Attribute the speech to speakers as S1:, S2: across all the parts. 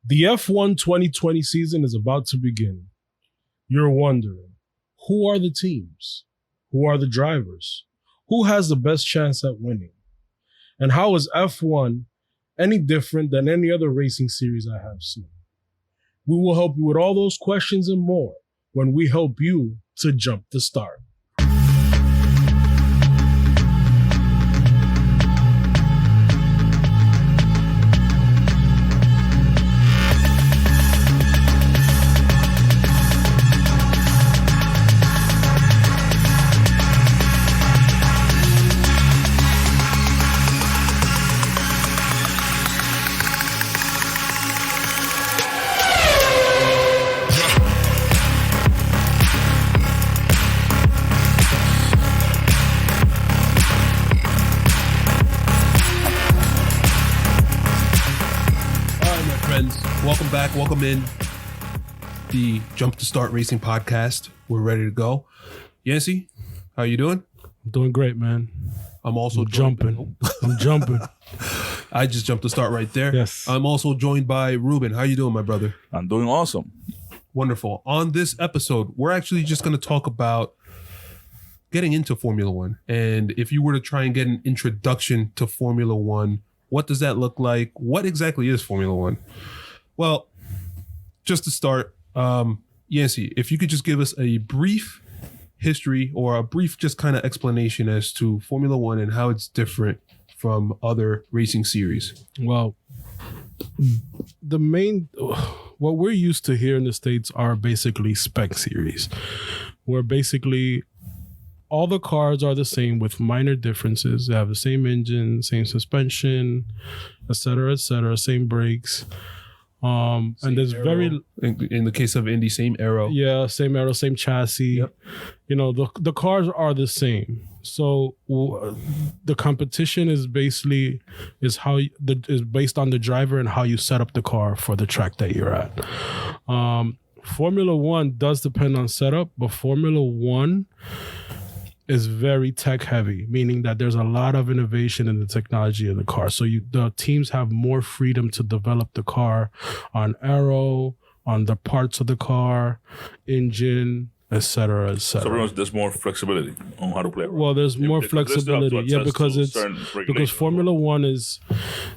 S1: The F1 2020 season is about to begin. You're wondering, who are the teams? Who are the drivers? Who has the best chance at winning? And how is F1 any different than any other racing series I have seen? We will help you with all those questions and more when we help you to jump the start.
S2: Welcome in the Jump to Start Racing podcast. We're ready to go. Yancy, how you doing?
S1: I'm doing great, man.
S2: I'm also
S1: jumping. I'm jumping.
S2: I just jumped to start right there.
S1: Yes.
S2: I'm also joined by Ruben. How you doing, my brother?
S3: I'm doing awesome.
S2: Wonderful. On this episode, we're actually just going to talk about getting into Formula One. And if you were to try and get an introduction to Formula One, what does that look like? What exactly is Formula One? Well, just to start, Yancy, if you could just give us a brief history or a brief just kind of explanation as to Formula One and how it's different from other racing series.
S1: Well, what we're used to here in the States are basically spec series, where basically all the cars are the same with minor differences. They have the same engine, same suspension, et cetera, same brakes. And there's
S2: aero. In the case of Indy, same aero.
S1: Yeah, same aero, same chassis.
S2: Yep.
S1: You know, the cars are the same. So the competition is basically is based on the driver and how you set up the car for the track that you're at. Formula One does depend on setup, but Formula One is very tech heavy, meaning that there's a lot of innovation in the technology of the car. So the teams have more freedom to develop the car on aero, on the parts of the car, engine, et cetera, et cetera.
S3: So there's more flexibility on how to play around.
S1: Well, there's more flexibility. Yeah, because Formula One is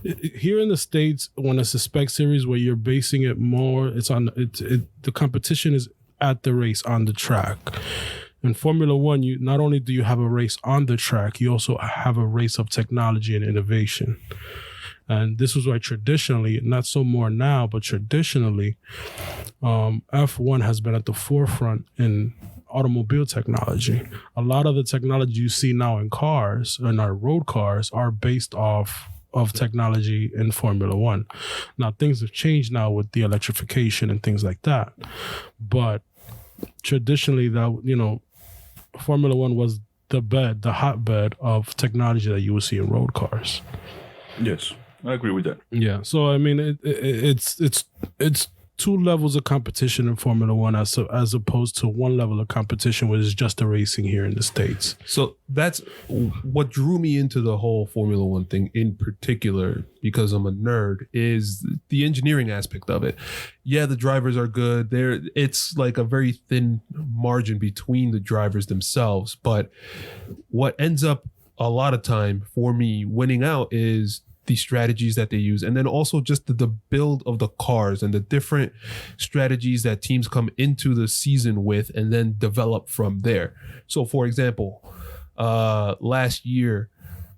S1: here in the States, when it's a spec series where you're basing it more, the competition is at the race on the track. In Formula One, you not only do you have a race on the track, you also have a race of technology and innovation. And this was why traditionally, not so more now, but traditionally, F1 has been at the forefront in automobile technology. A lot of the technology you see now in cars, in our road cars, are based off of technology in Formula One. Now, things have changed now with the electrification and things like that. But traditionally, Formula One was the hotbed of technology that you would see in road cars.
S3: Yes, I agree with that.
S1: Yeah, so I mean, it's two levels of competition in Formula One as opposed to one level of competition, which is just the racing here in the States.
S2: So that's what drew me into the whole Formula One thing in particular, because I'm a nerd, is the engineering aspect of it. Yeah, the drivers are good. It's like a very thin margin between the drivers themselves. But what ends up a lot of time for me winning out is the strategies that they use, and then also just the build of the cars and the different strategies that teams come into the season with and then develop from there. So for example, last year,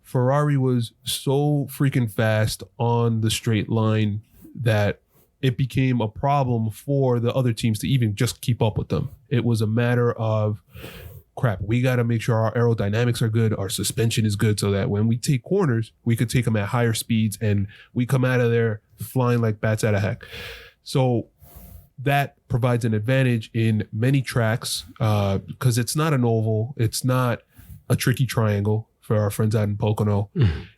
S2: Ferrari was so freaking fast on the straight line that it became a problem for the other teams to even just keep up with them. It was a matter of, crap, we got to make sure our aerodynamics are good, our suspension is good, so that when we take corners, we could take them at higher speeds and we come out of there flying like bats out of heck. So that provides an advantage in many tracks because it's not an oval, it's not a tricky triangle for our friends out in Pocono.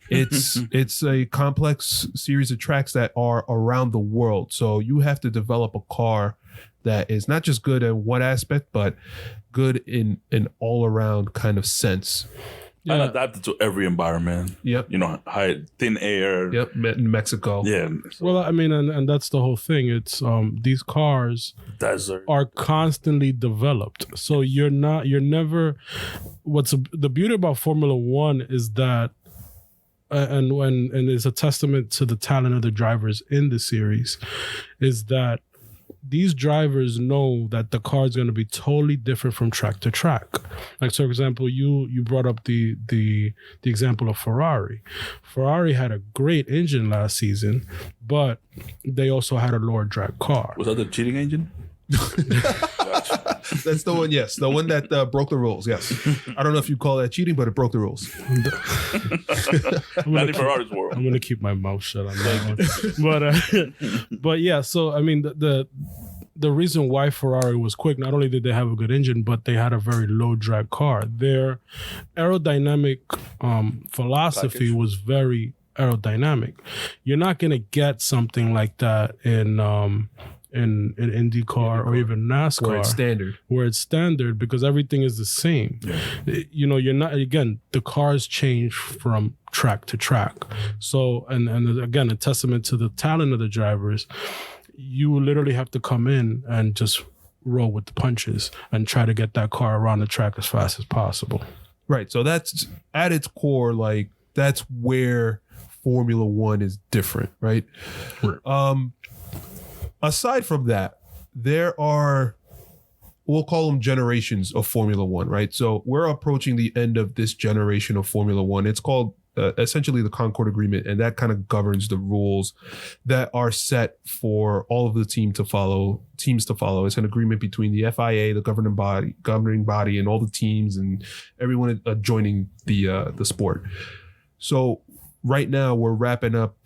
S2: It's a complex series of tracks that are around the world. So you have to develop a car that is not just good in one aspect, but good in an all-around kind of sense.
S3: And adapted to every environment.
S2: Yep.
S3: You know, thin air.
S2: Yep. In Mexico.
S3: Yeah.
S1: Well, I mean, and that's the whole thing. It's these cars
S3: Desert.
S1: are constantly developed. So you're never. The beauty about Formula One is that, and it's a testament to the talent of the drivers in the series, is that these drivers know that the car is going to be totally different from track to track. Like, so for example, you brought up the example of Ferrari. Ferrari had a great engine last season, but they also had a lower drag car.
S3: Was that the cheating engine?
S2: That's the one, yes. The one that broke the rules, yes. I don't know if you call that cheating, but it broke the rules.
S3: Not in Ferrari's world.
S1: I'm going to keep my mouth shut on that one. But yeah, so I mean, the reason why Ferrari was quick, not only did they have a good engine, but they had a very low drag car. Their aerodynamic philosophy was very aerodynamic. You're not going to get something like that in IndyCar or even NASCAR, where it's standard because everything is the same. Yeah. You know, you're not, again, the cars change from track to track. So, and again, a testament to the talent of the drivers, you literally have to come in and just roll with the punches and try to get that car around the track as fast as possible.
S2: Right. So that's at its core, like that's where Formula One is different, right? Aside from that, there are, we'll call them generations of Formula One, right? So we're approaching the end of this generation of Formula One. It's called essentially the Concord Agreement, and that kind of governs the rules that are set for all of the teams to follow. It's an agreement between the FIA, the governing body, and all the teams and everyone joining the sport. So right now we're wrapping up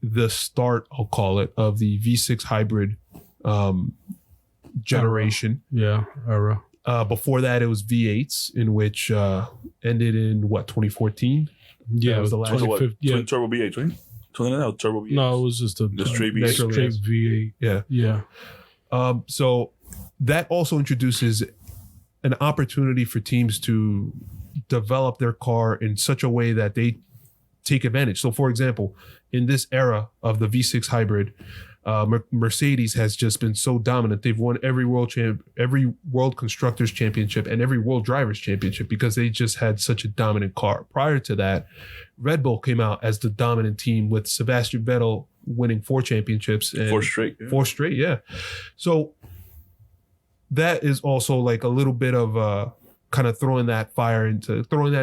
S2: the start, I'll call it, of the V6 hybrid generation.
S1: Era.
S2: Before that, it was V8s, in which ended in 2014.
S1: Yeah, it was the last.
S3: Twin turbo V8, right? Turbo V8.
S1: No, it was just a straight V8.
S2: Yeah. So that also introduces an opportunity for teams to develop their car in such a way that they take advantage. So, for example, in this era of the V6 hybrid, Mercedes has just been so dominant. They've won every World Constructors Championship and every World Drivers Championship because they just had such a dominant car. Prior to that, Red Bull came out as the dominant team with Sebastian Vettel winning 4 championships. And
S3: 4 straight. Yeah.
S2: 4 straight, yeah. So that is also like a little bit of kind of throwing that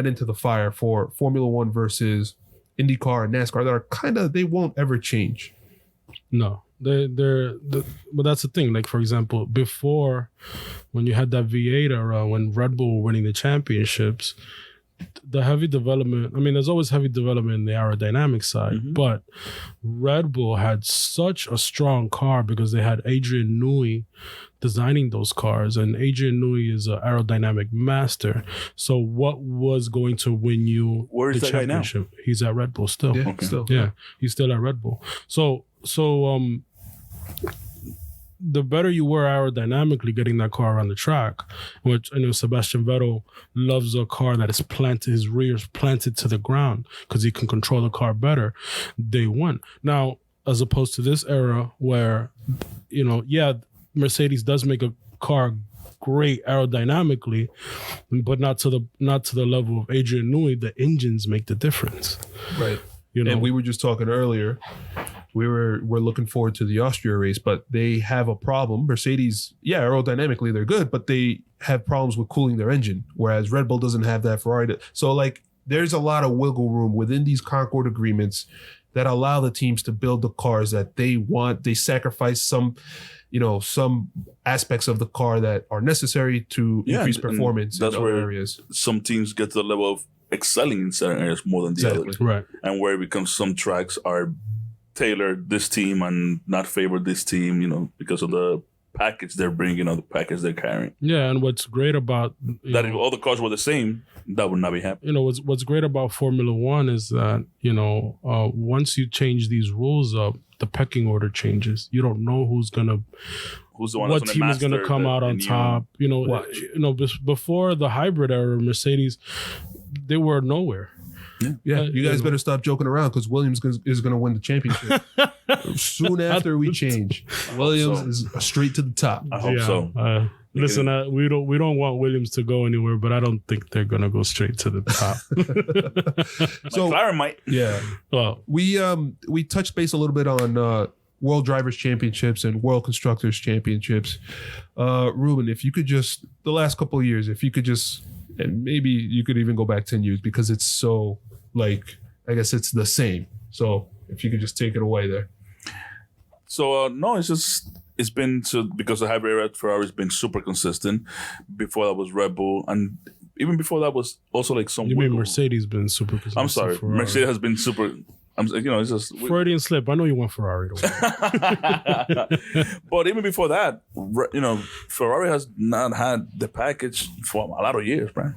S2: into the fire for Formula One versus IndyCar and NASCAR that are kind of, they won't ever change.
S1: No, but that's the thing. Like, for example, before, when you had that V8 era, when Red Bull were winning the championships, the heavy development, I mean, there's always heavy development in the aerodynamic side, but Red Bull had such a strong car because they had Adrian Newey designing those cars, and Adrian Newey is an aerodynamic master. So what was going to win you the championship? Guy now? He's at Red Bull still.
S2: Yeah, still.
S1: Yeah, he's still at Red Bull. So the better you were aerodynamically getting that car around the track, which I know Sebastian Vettel loves a car that is planted, his rear is planted to the ground because he can control the car better, they won. Now, as opposed to this era where, you know, yeah, Mercedes does make a car great aerodynamically, but not to the level of Adrian Newey. The engines make the difference.
S2: Right.
S1: You know?
S2: And we were just talking earlier, we're looking forward to the Austria race, but they have a problem. Mercedes, yeah, aerodynamically they're good, but they have problems with cooling their engine, whereas Red Bull doesn't have that. Ferrari. So like there's a lot of wiggle room within these Concord agreements that allow the teams to build the cars that they want. They sacrifice some aspects of the car that are necessary to increase performance in other areas.
S3: Some teams get to the level of excelling in certain areas more than the others.
S1: Right.
S3: And where it becomes some tracks are tailored this team and not favor this team, you know, because of the package they're bringing or the package they're carrying.
S1: Yeah, and what's great about
S3: that, if all the cars were the same, that would not be happening. You
S1: know, what's great about Formula One is that, you know, once you change these rules up, the pecking order changes. You don't know who's the one what team is gonna come out on top. You know, before the hybrid era, Mercedes, they were nowhere.
S2: Yeah, you guys better stop joking around because Williams is going to win the championship soon after we change. Williams is straight to the top.
S3: I hope so.
S1: Listen, we don't want Williams to go anywhere, but I don't think they're gonna go straight to the top.
S3: So McLaren might.
S2: Yeah.
S1: Well,
S2: we touched base a little bit on World Drivers' Championships and World Constructors' Championships. Ruben, if you could just the last couple of years, if you could just, and maybe you could even go back 10 years because it's so like I guess it's the same. So if you could just take it away there.
S3: So no, it's been because the hybrid era at Ferrari has been super consistent. Before that was Red Bull, and even before that was also like some.
S1: You mean Mercedes been super consistent?
S3: I'm sorry, Mercedes has been super. It's just
S1: Freudian slip. I know you want Ferrari to win.
S3: But even before that, Ferrari has not had the package for a lot of years, right?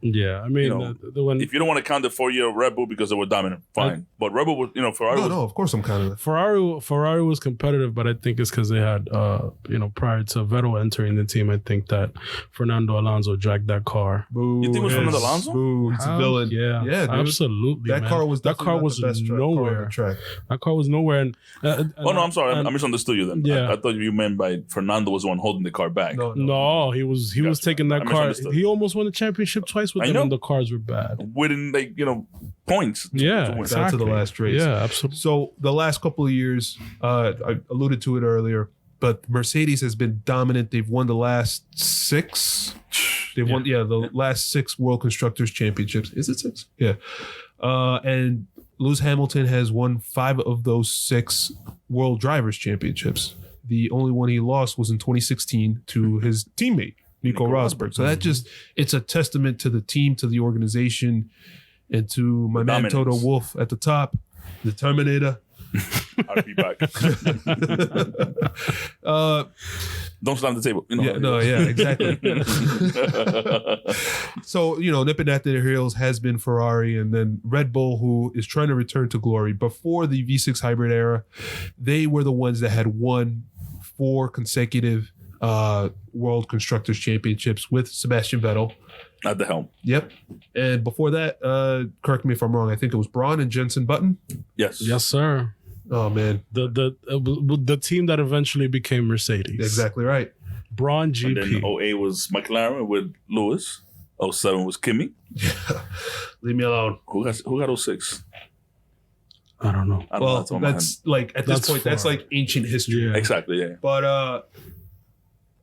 S1: Yeah, I mean, the one.
S3: If you don't want to count the 4 year Red Bull because they were dominant, fine. But Red Bull was, Ferrari.
S2: No, of course I'm counting it.
S1: Ferrari was competitive, but I think it's because they had, prior to Vettel entering the team, I think that Fernando Alonso dragged that car.
S2: Boo.
S3: You think it was Fernando Alonso?
S2: Boo, it's a villain.
S1: Yeah,
S2: dude.
S1: Absolutely.
S2: That car was
S1: nowhere. That car was nowhere. And
S3: I'm sorry, I misunderstood you then.
S1: Yeah.
S3: I thought you meant by Fernando was the one holding the car back.
S1: No, he was taking that car. He almost won the championship twice with them, and the cars were bad.
S3: Winning points.
S1: Yeah,
S2: exactly. Down to the last race.
S1: Yeah, absolutely.
S2: So the last couple of years, I alluded to it earlier, but Mercedes has been dominant. They've won the last 6. They've won the last 6 World Constructors Championships. Is it 6? Yeah. And Lewis Hamilton has won 5 of those 6 World Drivers Championships. The only one he lost was in 2016 to his teammate, Nico Rosberg. So that it's a testament to the team, to the organization, and to my man Toto Wolff at the top, the Terminator.
S3: I'll be back. Don't slam the table.
S2: Exactly. So, nipping at their heels has been Ferrari, and then Red Bull, who is trying to return to glory. Before the V6 hybrid era, they were the ones that had won 4 consecutive World Constructors Championships with Sebastian Vettel
S3: at the helm.
S2: Yep. And before that, correct me if I'm wrong, I think it was Braun and Jenson Button.
S3: Yes,
S1: sir.
S2: Oh man,
S1: the team that eventually became Mercedes.
S2: Exactly right.
S1: Braun GP.
S3: And then 08 was McLaren with Lewis. 07 was Kimi.
S2: Leave me alone.
S3: Who got 06?
S1: I don't know.
S2: Well, that's like at this point, that's like ancient history.
S3: Yeah. Exactly. Yeah.
S2: But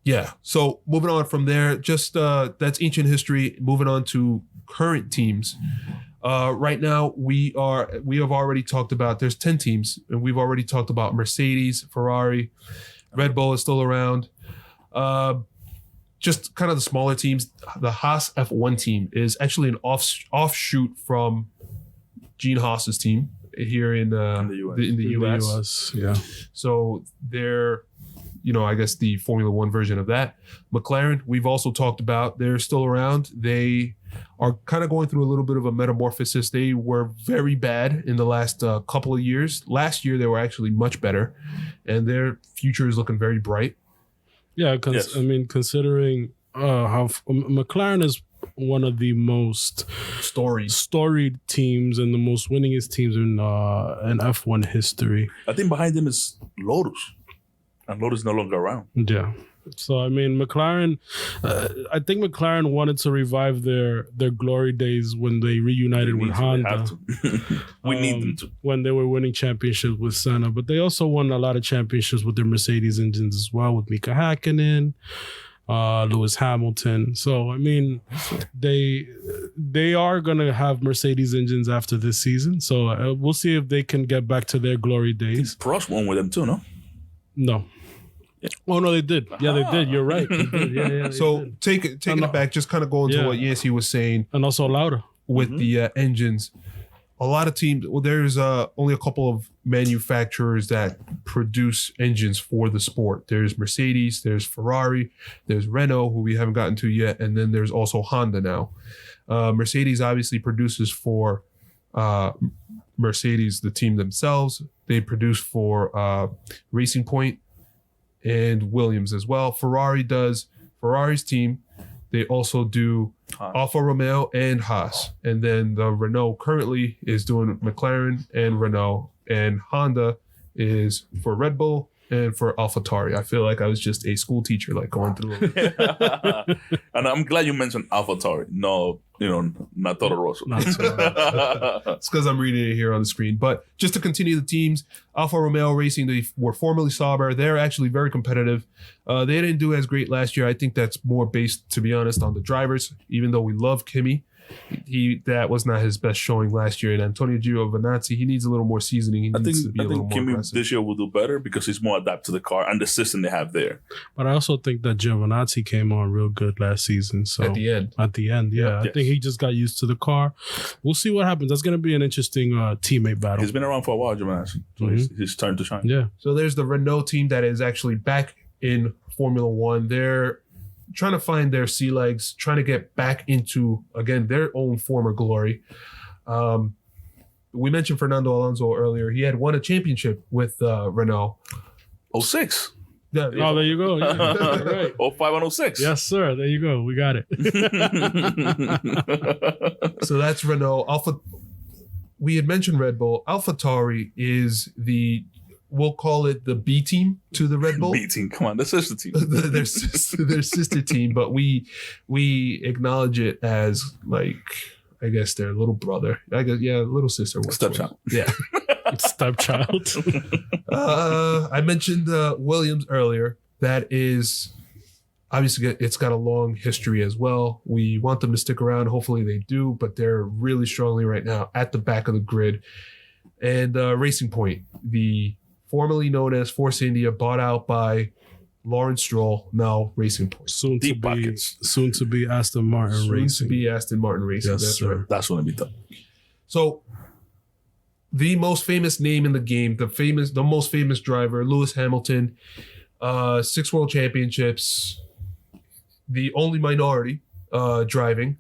S2: yeah. So moving on from there, just that's ancient history. Moving on to current teams. Right now, we have already talked about. There's 10 teams, and we've already talked about Mercedes, Ferrari, Red Bull is still around. Just kind of the smaller teams. The Haas F1 team is actually an offshoot from Gene Haas's team here in the US.
S1: Yeah.
S2: So they're, I guess the Formula One version of that. McLaren, we've also talked about. They're still around. They are kind of going through a little bit of a metamorphosis. They were very bad in the last couple of years. Last year, they were actually much better, and their future is looking very bright.
S1: Yeah, I mean, considering how McLaren is one of the most storied teams and the most winningest teams in F1 history.
S3: I think behind them is Lotus, and Lotus is no longer around.
S1: Yeah. So, I mean, McLaren, I think McLaren wanted to revive their glory days when they reunited with Honda.
S3: We need them to.
S1: When they were winning championships with Senna. But they also won a lot of championships with their Mercedes engines as well, with Mika Hakkinen, Lewis Hamilton. So, I mean, they are going to have Mercedes engines after this season. So, we'll see if they can get back to their glory days.
S3: Prost won with them too, no?
S1: No. Oh no, they did. Yeah, they did. You're right. They did. Yeah.
S2: So taking it back, just kind of going to what Yancey was saying,
S1: and also Lauda
S2: with the engines. A lot of teams. Well, there's only a couple of manufacturers that produce engines for the sport. There's Mercedes, there's Ferrari, there's Renault, who we haven't gotten to yet, and then there's also Honda now. Mercedes obviously produces for Mercedes, the team themselves. They produce for Racing Point and Williams as well. Ferrari does. Ferrari's team, They also do Alfa Romeo and Haas. And then the Renault currently is doing McLaren and Renault. And Honda is for Red Bull and for AlphaTauri. I feel like I was just a school teacher, like going through.
S3: And I'm glad you mentioned AlphaTauri. No, not Toro Rosso.
S2: It's because I'm reading it here on the screen. But just to continue the teams, Alfa Romeo Racing, they were formerly Sauber. They're actually very competitive. They didn't do as great last year. I think that's more based, to be honest, on the drivers. Even though we love Kimi, that was not his best showing last year. And Antonio Giovinazzi, he needs a little more seasoning. He needs to be a little more
S3: Kimi
S2: aggressive.
S3: this year will do better because he's more adapted to the car and the system they have there.
S1: But I also think that Giovinazzi came on real good last season. So
S2: At the end,
S1: yeah. I think he just got used to the car. We'll see what happens. That's going to be an interesting teammate battle.
S3: He's been around for a while, Giovinazzi. So his turn to shine.
S1: Yeah.
S2: so there's the Renault team that is actually back in Formula One. They're trying to find their sea legs, trying to get back into, again, their own former glory. We mentioned Fernando Alonso earlier. He had won a championship with Renault.
S3: 06.
S2: Yeah,
S1: Oh, there you go. Yeah, right.
S3: 05 and 06.
S1: Yes, sir. There you go. We got it.
S2: so that's Renault. We had mentioned Red Bull. AlphaTauri is we'll call it the B team to the Red Bull.
S3: B team, come on, the sister team.
S2: their sister team, but we acknowledge it as, like, I guess their little brother. I guess, yeah, little sister.
S3: Stepchild.
S2: Yeah.
S1: Stepchild.
S2: I mentioned Williams earlier. That is obviously, it's got a long history as well. We want them to stick around. Hopefully they do, but they're really strongly right now at the back of the grid. And Racing Point, the formerly known as Force India, bought out by Lawrence Stroll, now Racing Point.
S1: Soon to be Aston Martin Racing.
S2: Soon to be Aston Martin Racing.
S1: Yes,
S2: that's
S1: sir.
S2: right.
S3: That's going to be tough.
S2: So the most famous name in the game, the most famous driver, Lewis Hamilton, 6 world championships, the only minority driving.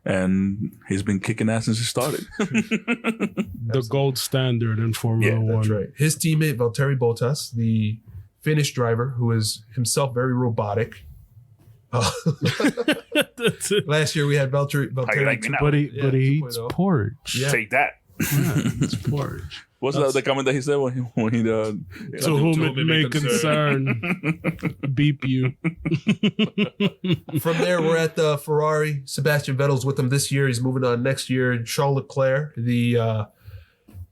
S3: And he's been kicking ass since he started.
S1: The gold standard in Formula One.
S2: That's right. His teammate, Valtteri Bottas, the Finnish driver, who is himself very robotic.
S1: That's it.
S2: Last year we had Valtteri.
S3: How you like me now?
S1: But he
S2: 2.0.
S1: eats porridge.
S2: Yeah.
S3: Take that.
S1: Yeah, it's porridge.
S3: What's the comment that he said when he
S1: To whom it may concern, beep you.
S2: From there, we're at the Ferrari. Sebastian Vettel's with them this year. He's moving on next year. Charles Leclerc, the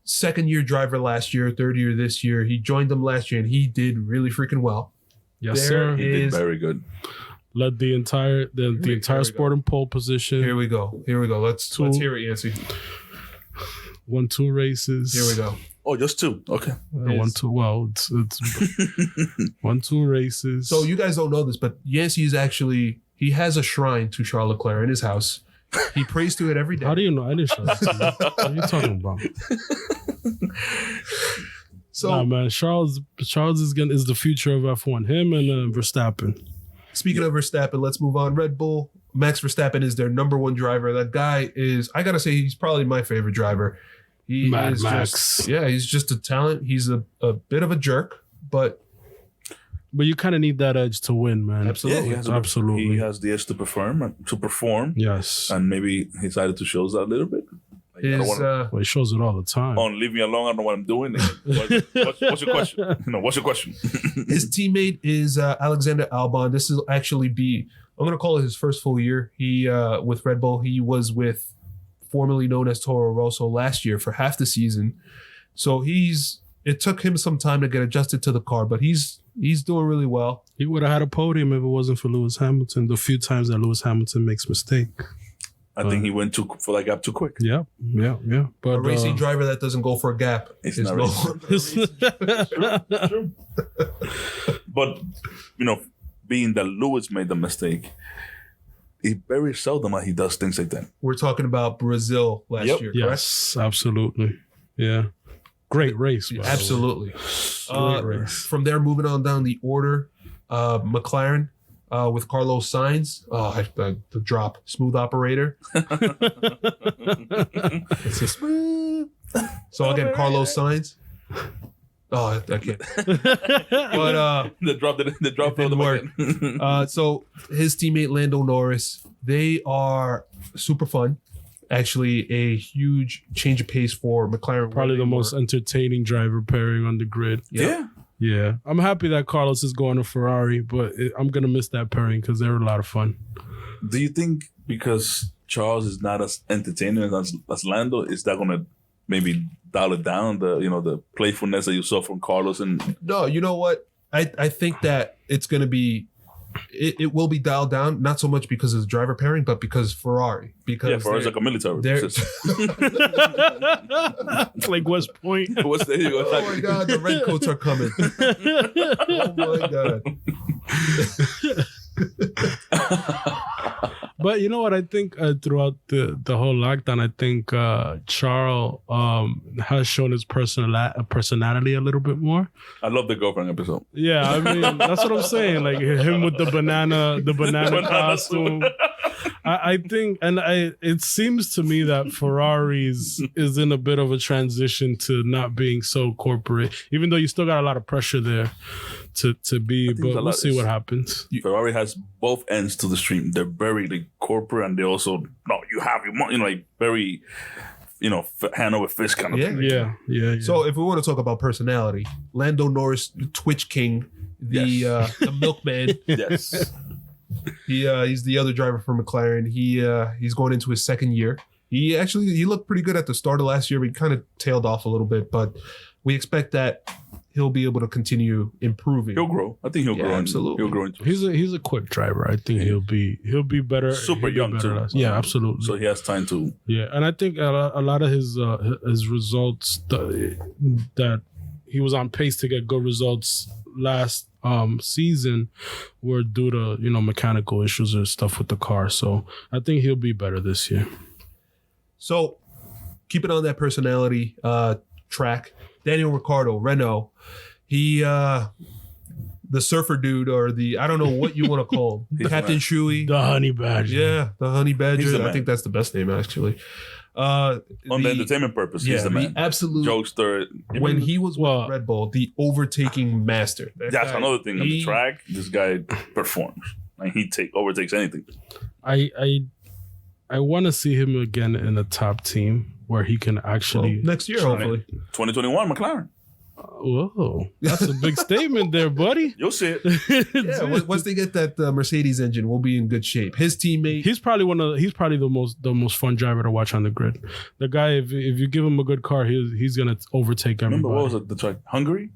S2: second-year driver last year, third year this year. He joined them last year, and he did really freaking well.
S1: Yes,
S2: There
S1: sir.
S3: He did very good.
S1: Led the entire sport in pole position.
S2: Here we go. Let's hear it, Yancy.
S1: Won 2 races.
S2: Here we go.
S3: Oh, just 2. Okay.
S1: Won 2. Well, it's won 2 races.
S2: So you guys don't know this, but Yancy is actually, he has a shrine to Charles Leclerc in his house. He prays to it every day.
S1: How do you know? I didn't show that to you. What are you talking about?
S2: So,
S1: nah, man, Charles is the future of F1. Him and Verstappen.
S2: speaking of Verstappen, let's move on. Red Bull, Max Verstappen is their number 1 driver. That guy is, I gotta say, he's probably my favorite driver. He
S1: Mad
S2: is
S1: Max.
S2: he's just a talent. He's a bit of a jerk, but
S1: you kind of need that edge to win, man.
S2: Absolutely.
S3: Yeah,
S1: Absolutely.
S3: He has the edge to perform.
S1: Yes.
S3: And maybe he decided to show that a little bit. Like, I don't
S2: his,
S3: wanna-
S1: Well, he shows it all the time.
S3: Oh, leave me alone. I don't know what I'm doing. What's your question? What's your question?
S2: his teammate is Alexander Albon. This will actually be, I'm going to call it his first full year. He with Red Bull. He was with formerly known as Toro Rosso last year for half the season. So it took him some time to get adjusted to the car, but he's doing really well.
S1: He would have had a podium if it wasn't for Lewis Hamilton. The few times that Lewis Hamilton makes mistake.
S3: I think he went for that gap too quick.
S1: Yeah. But
S2: A racing driver that doesn't go for a gap
S3: It's
S2: is
S3: not
S2: no
S3: racing. True. But, being that Lewis made the mistake, it's very seldom that he does things like that.
S2: We're talking about Brazil last year, correct?
S1: Yes, absolutely. Yeah. Great race. by the way.
S2: Absolutely.
S1: Great race.
S2: From there, moving on down the order, McLaren with Carlos Sainz. The drop. Smooth operator. It's a smooth. So again, Carlos Sainz. Oh, I can't. But
S3: the drop
S2: didn't work. So his teammate Lando Norris, they are super fun. Actually, a huge change of pace for McLaren.
S1: Probably the most entertaining driver pairing on the grid.
S3: Yeah.
S1: Yeah. I'm happy that Carlos is going to Ferrari, but I'm going to miss that pairing because they're a lot of fun.
S3: Do you think because Charles is not as entertaining as Lando, is that going to maybe dial it down, the playfulness that you saw from Carlos? And
S2: no, you know what? I think that it's going to be, it will be dialed down, not so much because of the driver pairing, but because Ferrari. Because
S3: Ferrari's like a military system.
S1: It's like West Point.
S3: There you go.
S2: Oh my God, the redcoats are coming. Oh my God.
S1: But you know what? I think throughout the whole lockdown, I think Charles has shown his personality a little bit more.
S3: I love the girlfriend episode.
S1: Yeah, I mean that's what I'm saying. Like him with the banana costume. I think, and it seems to me that Ferraris is in a bit of a transition to not being so corporate, even though you still got a lot of pressure there to be, but we'll see what happens.
S3: Ferrari has both ends to the stream. They're very like corporate, and they also, you have your money, like very, hand over fist kind of thing.
S1: Yeah.
S2: So if we want to talk about personality, Lando Norris, Twitch King, the milkman.
S3: Yes.
S2: He's the other driver for McLaren. He's going into his second year. He looked pretty good at the start of last year, but he kind of tailed off a little bit. But we expect that he'll be able to continue improving.
S3: He'll grow. I think he'll grow.
S2: Absolutely.
S3: He'll grow into it.
S1: He's a quick driver. I think he'll be better.
S3: Super young too.
S1: Yeah, absolutely.
S3: So he has time to.
S1: Yeah, and I think a lot of his results that he was on pace to get good results last season were due to mechanical issues or stuff with the car. So I think he'll be better this year.
S2: So keeping on that personality track, Daniel Ricciardo, Renault, he the surfer dude, or I don't know what you want to call him, Captain Shuey,
S1: the Honey Badger.
S2: Yeah, the Honey Badger. I think that's the best name actually.
S3: On the entertainment purpose, he's the man.
S2: Absolute
S3: jokester.
S2: When he was with Red Bull, the overtaking master.
S3: That's another thing. On the track, this guy performs. Like he overtakes anything.
S1: I want to see him again in a top team where he can actually
S2: next year, hopefully.
S3: 2021 McLaren.
S1: Whoa, that's a big statement there, buddy.
S3: You'll see it.
S2: Yeah, once they get that Mercedes engine, we'll be in good shape. His teammate,
S1: he's probably the most fun driver to watch on the grid. The guy, if you give him a good car, he's gonna overtake everybody.
S3: Remember what was it? The track Hungary?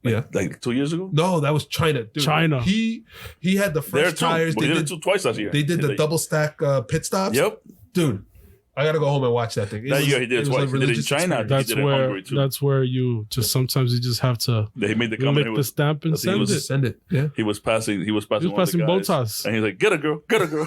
S3: Like 2 years ago?
S2: No, that was China. Dude,
S1: China.
S2: He had the fresh tires.
S3: They did it twice last year.
S2: They did the double stack pit stops.
S3: Yep,
S2: dude. I gotta go home and watch that thing.
S3: That year he did it twice. He did it in China.
S1: That's where you just sometimes you just have to.
S3: He made the comment.
S1: Lick the stamp and send it.
S2: Yeah.
S3: He was passing
S1: Bottas,
S3: and he's like, "Get a girl, get a girl."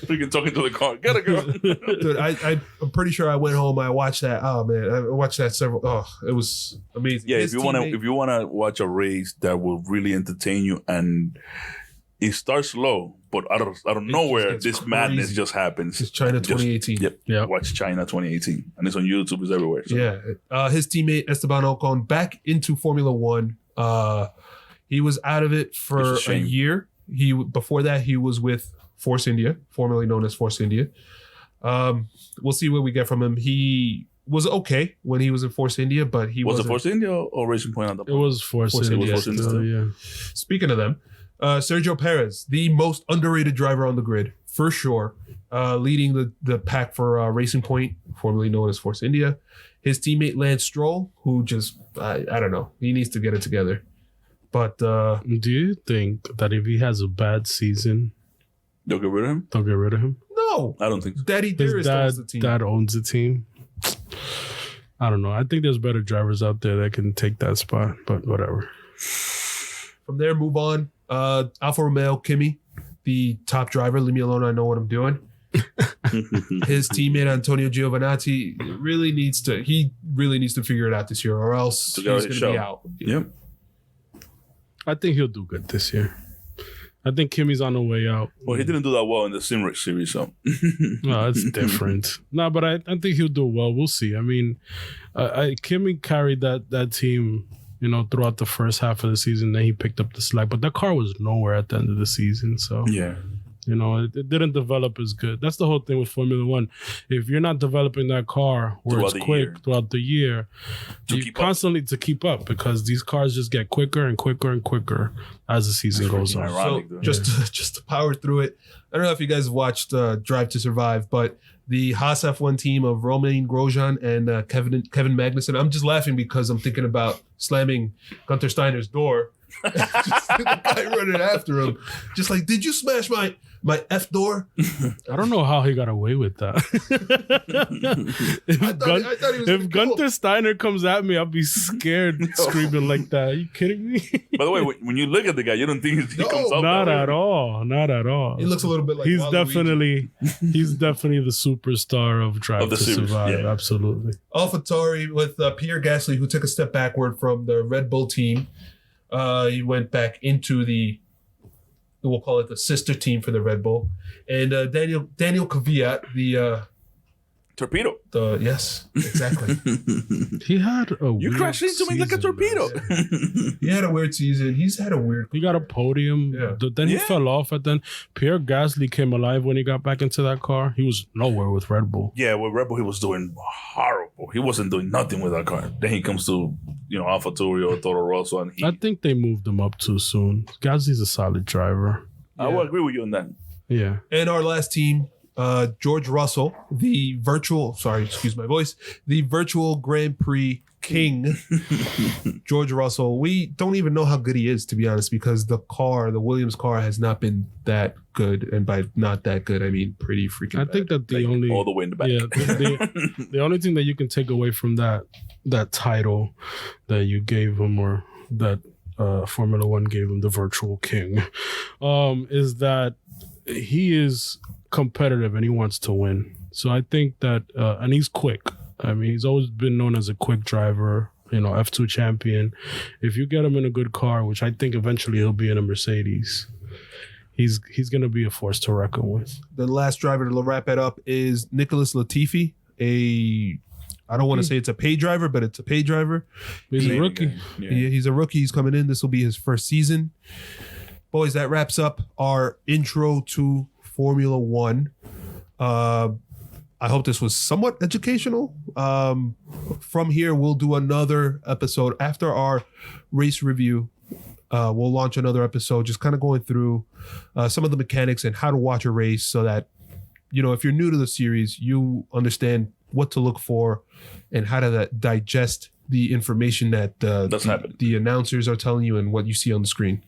S3: Freaking talking to the car, get a girl.
S2: Dude, I'm pretty sure I went home. I watched that. Oh man, I watched that several. Oh, it was amazing.
S3: Yeah, if you wanna watch a race that will really entertain you, and it starts slow, but out of nowhere, this madness just happens.
S2: It's China 2018.
S3: Yep. Watch China 2018. And it's on YouTube. It's everywhere. So.
S2: Yeah. His teammate, Esteban Ocon, back into Formula One. He was out of it for a year. Before that, he was with Force India, formerly known as Force India. We'll see what we get from him. He was okay when he was in Force India, but he
S3: was it Force India or Racing Point on the point?
S1: It was Force India. Yeah.
S2: Speaking of them, Sergio Perez, the most underrated driver on the grid, for sure, leading the pack for Racing Point, formerly known as Force India. His teammate Lance Stroll, who just, I don't know, he needs to get it together. But
S1: do you think that if he has a bad season,
S3: they'll get rid of him?
S1: They'll get rid of him?
S2: No,
S3: I don't think so.
S2: Daddy Dearest owns the team.
S1: Dad owns the team. I don't know. I think there's better drivers out there that can take that spot, but whatever.
S2: From there, move on. Alfa Romeo, Kimi, the top driver. Leave me alone. I know what I'm doing. His teammate Antonio Giovinazzi really needs to figure it out this year, or else he's going to be out.
S3: Yep.
S1: I think he'll do good this year. I think Kimi's on the way out.
S3: Well, he didn't do that well in the Simric series, so.
S1: No, it's different. No, but I think he'll do well. We'll see. I mean, Kimi carried that team, throughout the first half of the season. Then he picked up the slack, but that car was nowhere at the end of the season. So
S3: yeah.
S1: It didn't develop as good. That's the whole thing with Formula One. If you're not developing that car where it's quick throughout the year, you constantly to keep up, because these cars just get quicker and quicker and quicker as the season goes on.
S2: So just to power through it, I don't know if you guys watched Drive to Survive, but the Haas F1 team of Romain Grosjean and Kevin Magnussen. I'm just laughing because I'm thinking about slamming Gunther Steiner's door. Just the guy running after him, just like, did you smash my F door?
S1: I don't know how he got away with that. If Gunther Steiner comes at me, I'll be scared screaming like that. Are you kidding me?
S3: By the way, when you look at the guy, you don't think he comes out
S1: not at all. Not at all.
S2: He looks a little bit like
S1: he's definitely the superstar of Drive to Survive. Yeah. Absolutely.
S2: AlphaTauri with Pierre Gasly, who took a step backward from the Red Bull team. He went back into we'll call it the sister team for the Red Bull, and Daniel Kvyat, the
S3: torpedo.
S2: Yes, exactly.
S1: He had
S3: you crashed into me like a torpedo.
S2: He had a weird season. He's had a weird.
S1: He got a podium. Yeah. Then he fell off, and then Pierre Gasly came alive when he got back into that car. He was nowhere with Red Bull.
S3: Yeah, with Red Bull, he was doing horrible. He wasn't doing nothing with that car. Then he comes to AlphaTauri or Toro Rosso, and
S1: I think they moved him up too soon. Gasly's a solid driver.
S3: I will agree with you on that.
S1: Yeah.
S2: And our last team, George Russell, the virtual Grand Prix king, George Russell. We don't even know how good he is, to be honest, because the Williams car has not been that good. And by not that good, I mean pretty freaking bad.
S1: I think that
S3: all the way in the back.
S1: Yeah, the only thing that you can take away from that title that you gave him, or that Formula One gave him, the virtual king, is that he is competitive and he wants to win. So I think that, and he's quick. I mean, he's always been known as a quick driver, F2 champion. If you get him in a good car, which I think eventually he'll be in a Mercedes, he's going to be a force to reckon with.
S2: The last driver to wrap it up is Nicholas Latifi, I don't want to say it's a pay driver, but it's a pay driver.
S1: He's a rookie.
S2: Yeah. He's a rookie. He's coming in. This will be his first season. Boys, that wraps up our intro to Formula One. I hope this was somewhat educational. From here, we'll do another episode after our race review. We'll launch another episode just kind of going through some of the mechanics and how to watch a race, so that, if you're new to the series, you understand what to look for and how to digest the information that the announcers are telling you and what you see on the screen.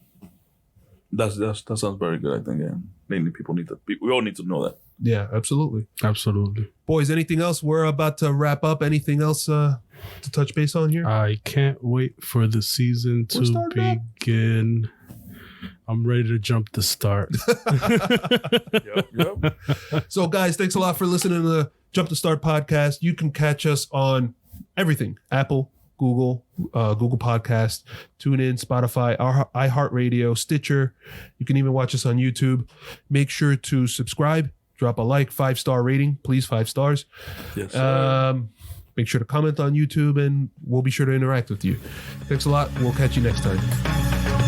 S3: That sounds very good, I think. Yeah, mainly we all need to know that.
S2: Yeah, absolutely. Boys, anything else? We're about to wrap up. Anything else to touch base on here?
S1: I can't wait for the season to begin. I'm ready to jump the start.
S3: Yep.
S2: So, guys, thanks a lot for listening to the Jump the Start podcast. You can catch us on everything: Apple, Google Podcast, TuneIn, Spotify, iHeartRadio, Stitcher. You can even watch us on YouTube. Make sure to subscribe, drop a like, 5-star rating, please, 5 stars.
S3: Yes, sir.
S2: Make sure to comment on YouTube, and we'll be sure to interact with you. Thanks a lot. We'll catch you next time.